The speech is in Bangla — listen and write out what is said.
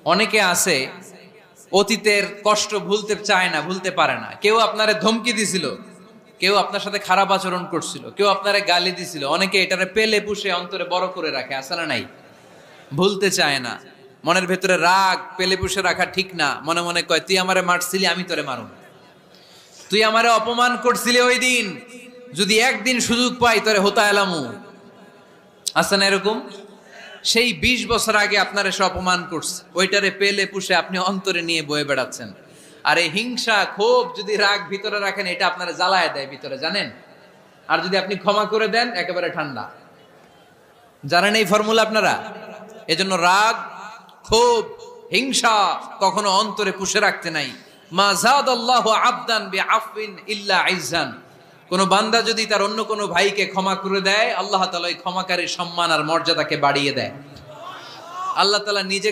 অনেকে আছে অতীতের কষ্ট ভুলতে চায় না, ভুলতে পারে না। কেউ আপনারে ধমকি দিছিল, কেউ আপনার সাথে খারাপ আচরণ করছিল, কেউ আপনারে গালি দিছিল, অনেকে এটারে পেলে পুষে অন্তরে বড় করে রাখে, আছে না নাই? ভুলতে চায় না। মনের ভেতরে রাগ পেলে পুষে রাখা ঠিক না। মনে মনে কয়, তুই আমারে মারছিলি, আমি তোরে মারুম। তুই আমারে অপমান করছিলি ওই দিন, যদি একদিন সুযোগ পাই তোরে হতা এলামু। আছে না এরকম? সেই 20 বছর আগে আপনার এসে অপমান করছে, ওইটারে পেলে পুষে আপনি অন্তরে নিয়ে বয়ে বেড়াচ্ছেন। আর এই হিংসা ক্ষোভ যদি রাগ ভিতরে রাখেন, এটা আপনারা জ্বালায় দেয় ভিতরে, জানেন? আর যদি আপনি ক্ষমা করে দেন, একেবারে ঠান্ডা। জানেন এই ফর্মুলা আপনারা? এজন্য রাগ, ক্ষোভ, হিংসা কখনো অন্তরে পুষে রাখতে নাই। মা যাদাল্লাহু আবদান বিআফওয়িন ইল্লা ইজ্জান। কোন বান্দা যদি তার অন্য কোন ভাইকে ক্ষমা করে দেয়, আল্লাহ তাআলা ওই ক্ষমাকারীর সম্মান আর মর্যাদাকে বাড়িয়ে দেয়। আল্লাহ তাআলা নিজে